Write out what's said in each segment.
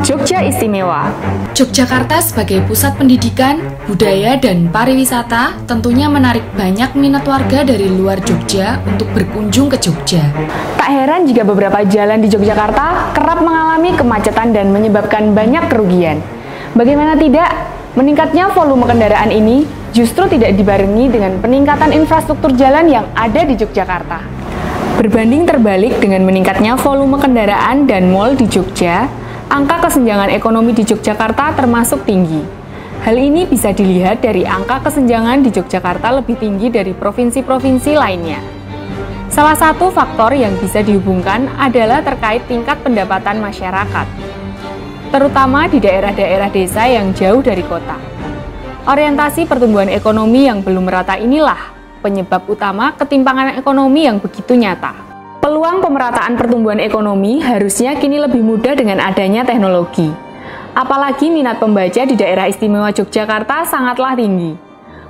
Jogja Istimewa. Yogyakarta sebagai pusat pendidikan, budaya, dan pariwisata tentunya menarik banyak minat warga dari luar Jogja untuk berkunjung ke Jogja. Tak heran jika beberapa jalan di Yogyakarta kerap mengalami kemacetan dan menyebabkan banyak kerugian. Bagaimana tidak, meningkatnya volume kendaraan ini justru tidak dibarengi dengan peningkatan infrastruktur jalan yang ada di Yogyakarta. Berbanding terbalik dengan meningkatnya volume kendaraan dan mal di Jogja, angka kesenjangan ekonomi di Yogyakarta termasuk tinggi. Hal ini bisa dilihat dari angka kesenjangan di Yogyakarta lebih tinggi dari provinsi-provinsi lainnya. Salah satu faktor yang bisa dihubungkan adalah terkait tingkat pendapatan masyarakat, terutama di daerah-daerah desa yang jauh dari kota. Orientasi pertumbuhan ekonomi yang belum merata inilah penyebab utama ketimpangan ekonomi yang begitu nyata. Peluang pemerataan pertumbuhan ekonomi harusnya kini lebih mudah dengan adanya teknologi. Apalagi minat pembaca di daerah istimewa Yogyakarta sangatlah tinggi.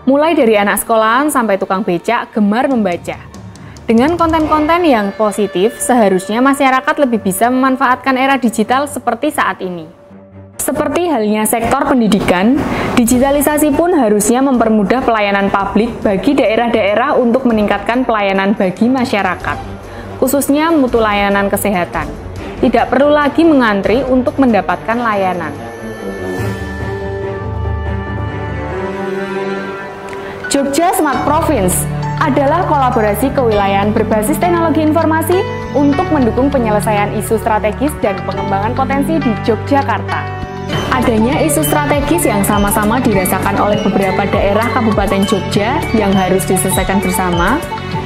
Mulai dari anak sekolahan sampai tukang becak gemar membaca. Dengan konten-konten yang positif, seharusnya masyarakat lebih bisa memanfaatkan era digital seperti saat ini. Seperti halnya sektor pendidikan, digitalisasi pun harusnya mempermudah pelayanan publik bagi daerah-daerah untuk meningkatkan pelayanan bagi masyarakat, khususnya mutu layanan kesehatan. Tidak perlu lagi mengantri untuk mendapatkan layanan. Jogja Smart Province adalah kolaborasi kewilayahan berbasis teknologi informasi untuk mendukung penyelesaian isu strategis dan pengembangan potensi di Yogyakarta. Adanya isu strategis yang sama-sama dirasakan oleh beberapa daerah Kabupaten Jogja yang harus diselesaikan bersama,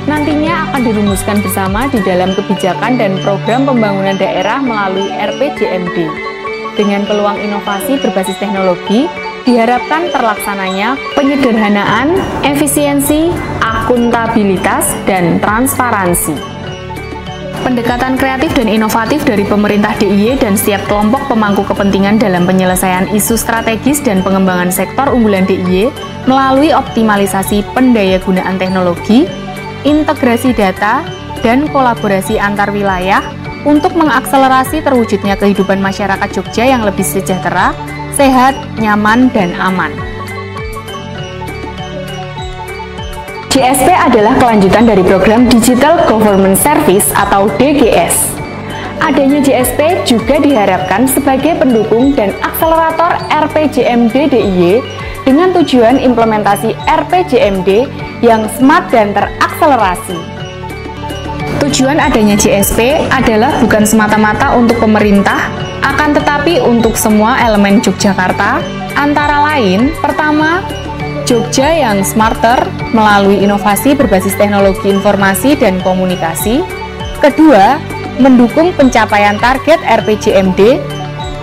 nantinya akan dirumuskan bersama di dalam kebijakan dan program pembangunan daerah melalui RPJMD. Dengan peluang inovasi berbasis teknologi, diharapkan terlaksananya penyederhanaan, efisiensi, akuntabilitas, dan transparansi. Pendekatan kreatif dan inovatif dari pemerintah DIY dan setiap kelompok pemangku kepentingan dalam penyelesaian isu strategis dan pengembangan sektor unggulan DIY melalui optimalisasi pendayagunaan teknologi, integrasi data, dan kolaborasi antar wilayah untuk mengakselerasi terwujudnya kehidupan masyarakat Jogja yang lebih sejahtera, sehat, nyaman, dan aman. JSP adalah kelanjutan dari program Digital Government Service atau DGS. Adanya JSP juga diharapkan sebagai pendukung dan akselerator RPJMD DIY dengan tujuan implementasi RPJMD yang smart dan terakselerasi. Tujuan adanya JSP adalah bukan semata-mata untuk pemerintah, akan tetapi untuk semua elemen Yogyakarta, antara lain, pertama, Jogja yang smarter melalui inovasi berbasis teknologi informasi dan komunikasi. Kedua, mendukung pencapaian target RPJMD.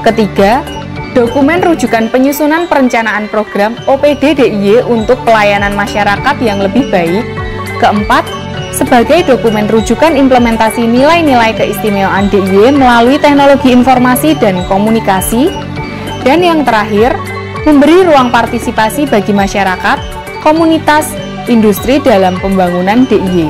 Ketiga, dokumen rujukan penyusunan perencanaan program OPD DIY untuk pelayanan masyarakat yang lebih baik. Keempat, sebagai dokumen rujukan implementasi nilai-nilai keistimewaan DIY melalui teknologi informasi dan komunikasi. Dan yang terakhir, memberi ruang partisipasi bagi masyarakat, komunitas, industri dalam pembangunan DIY.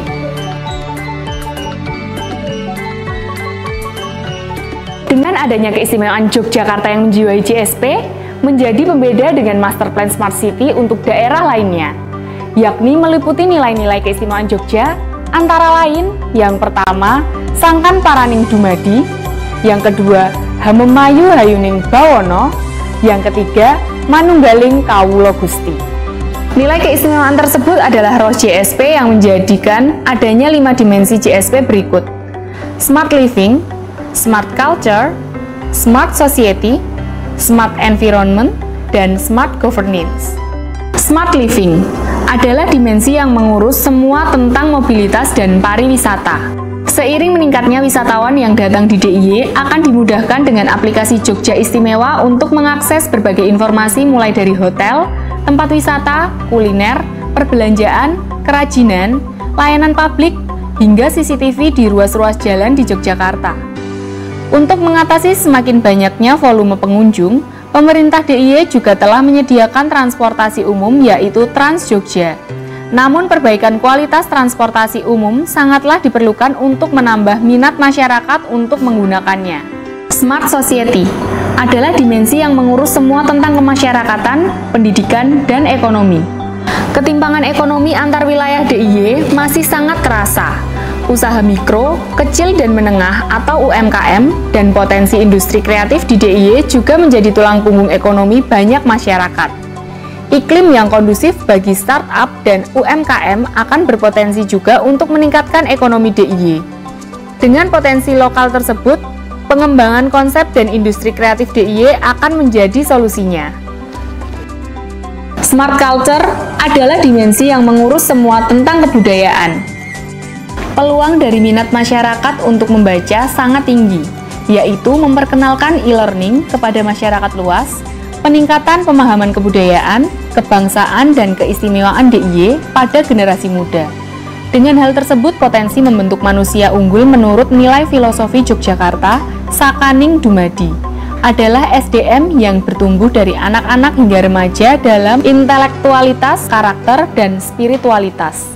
Dengan adanya keistimewaan Yogyakarta yang menjiwai JSP, menjadi pembeda dengan Master Plan Smart City untuk daerah lainnya, yakni meliputi nilai-nilai keistimewaan Jogja, antara lain, yang pertama, Sangkan Paraning Dumadi, yang kedua, Hamemayu Hayuning Bawono, yang ketiga, Manunggaling Kawula Gusti. Nilai keistimewaan tersebut adalah roh JSP yang menjadikan adanya 5 dimensi JSP berikut: Smart Living, Smart Culture, Smart Society, Smart Environment, dan Smart Governance. Smart Living adalah dimensi yang mengurus semua tentang mobilitas dan pariwisata. Seiring meningkatnya wisatawan yang datang di DIY, akan dimudahkan dengan aplikasi Jogja Istimewa untuk mengakses berbagai informasi mulai dari hotel, tempat wisata, kuliner, perbelanjaan, kerajinan, layanan publik, hingga CCTV di ruas-ruas jalan di Yogyakarta. Untuk mengatasi semakin banyaknya volume pengunjung, pemerintah DIY juga telah menyediakan transportasi umum yaitu Trans Jogja. Namun perbaikan kualitas transportasi umum sangatlah diperlukan untuk menambah minat masyarakat untuk menggunakannya. Smart Society adalah dimensi yang mengurus semua tentang kemasyarakatan, pendidikan, dan ekonomi. Ketimpangan ekonomi antar wilayah DIY masih sangat terasa. Usaha mikro, kecil dan menengah atau UMKM dan potensi industri kreatif di DIY juga menjadi tulang punggung ekonomi banyak masyarakat. Iklim yang kondusif bagi startup dan UMKM akan berpotensi juga untuk meningkatkan ekonomi DIY. Dengan potensi lokal tersebut, pengembangan konsep dan industri kreatif DIY akan menjadi solusinya. Smart culture adalah dimensi yang mengurus semua tentang kebudayaan. Peluang dari minat masyarakat untuk membaca sangat tinggi, yaitu memperkenalkan e-learning kepada masyarakat luas, peningkatan pemahaman kebudayaan, kebangsaan, dan keistimewaan DIY pada generasi muda. Dengan hal tersebut, potensi membentuk manusia unggul menurut nilai filosofi Yogyakarta, Sakaning Dumadi, adalah SDM yang bertumbuh dari anak-anak hingga remaja dalam intelektualitas, karakter, dan spiritualitas.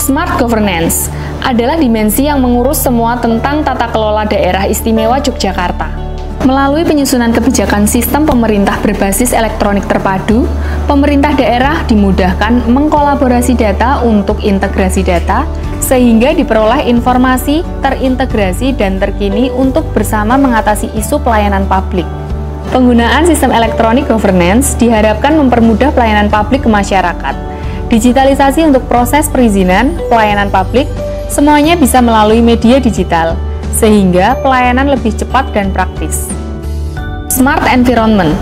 Smart governance adalah dimensi yang mengurus semua tentang tata kelola daerah istimewa Yogyakarta. Melalui penyusunan kebijakan sistem pemerintah berbasis elektronik terpadu, pemerintah daerah dimudahkan mengkolaborasi data untuk integrasi data, sehingga diperoleh informasi terintegrasi dan terkini untuk bersama mengatasi isu pelayanan publik. Penggunaan sistem elektronik governance diharapkan mempermudah pelayanan publik ke masyarakat. Digitalisasi untuk proses perizinan, pelayanan publik, semuanya bisa melalui media digital, sehingga pelayanan lebih cepat dan praktis. Smart environment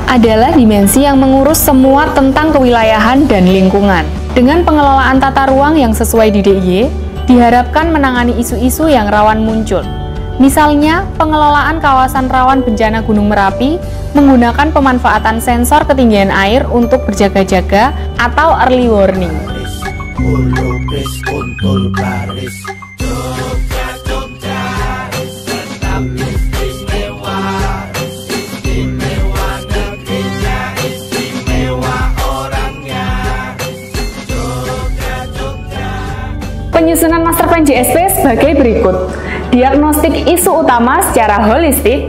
adalah dimensi yang mengurus semua tentang kewilayahan dan lingkungan. Dengan pengelolaan tata ruang yang sesuai di DIY, diharapkan menangani isu-isu yang rawan muncul. Misalnya, pengelolaan kawasan rawan bencana Gunung Merapi menggunakan pemanfaatan sensor ketinggian air untuk berjaga-jaga atau early warning. Penyusunan master plan JSP sebagai berikut. Diagnostik isu utama secara holistik,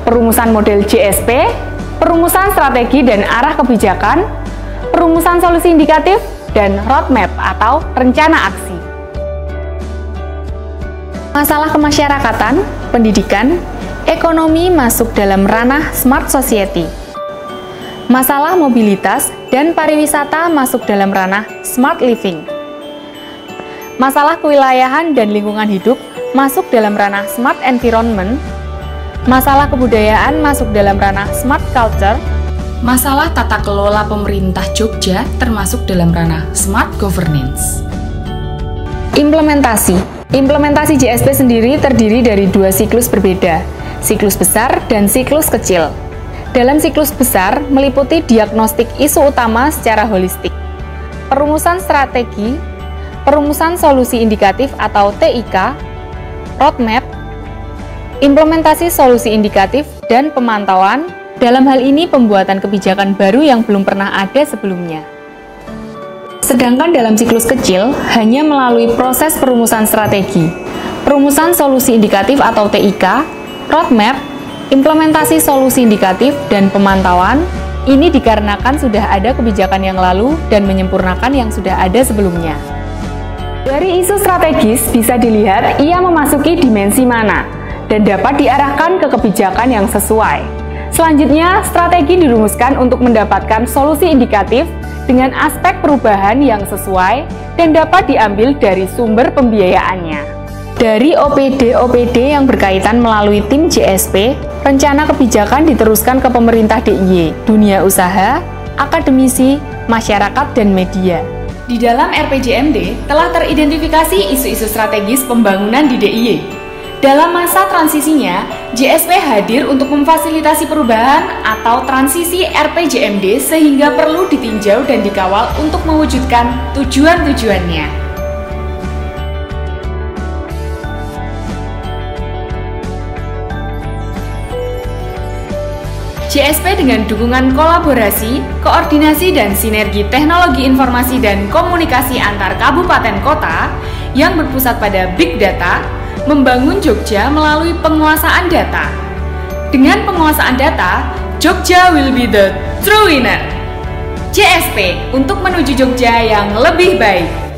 perumusan model JSP, perumusan strategi dan arah kebijakan, perumusan solusi indikatif, dan roadmap atau rencana aksi. Masalah kemasyarakatan, pendidikan, ekonomi masuk dalam ranah smart society. Masalah mobilitas dan pariwisata masuk dalam ranah smart living. Masalah kewilayahan dan lingkungan hidup masuk dalam ranah smart environment, masalah kebudayaan masuk dalam ranah smart culture, masalah tata kelola pemerintah Jogja termasuk dalam ranah smart governance. Implementasi JSP sendiri terdiri dari dua siklus berbeda, siklus besar dan siklus kecil. Dalam siklus besar meliputi diagnostik isu utama secara holistik, perumusan strategi, perumusan solusi indikatif atau TIK, roadmap, implementasi solusi indikatif, dan pemantauan. Dalam hal ini pembuatan kebijakan baru yang belum pernah ada sebelumnya. Sedangkan dalam siklus kecil, hanya melalui proses perumusan strategi, perumusan solusi indikatif atau TIK, roadmap, implementasi solusi indikatif, dan pemantauan. Ini dikarenakan sudah ada kebijakan yang lalu dan menyempurnakan yang sudah ada sebelumnya. Dari isu strategis bisa dilihat ia memasuki dimensi mana dan dapat diarahkan ke kebijakan yang sesuai. Selanjutnya, strategi dirumuskan untuk mendapatkan solusi indikatif dengan aspek perubahan yang sesuai dan dapat diambil dari sumber pembiayaannya. Dari OPD yang berkaitan melalui tim JSP, rencana kebijakan diteruskan ke pemerintah DIY, dunia usaha, akademisi, masyarakat, dan media. Di dalam RPJMD telah teridentifikasi isu-isu strategis pembangunan di DIY. Dalam masa transisinya, JSP hadir untuk memfasilitasi perubahan atau transisi RPJMD sehingga perlu ditinjau dan dikawal untuk mewujudkan tujuan-tujuannya. JSP dengan dukungan kolaborasi, koordinasi dan sinergi teknologi informasi dan komunikasi antar kabupaten kota yang berpusat pada Big Data membangun Jogja melalui penguasaan data. Dengan penguasaan data, Jogja will be the true winner. JSP untuk menuju Jogja yang lebih baik.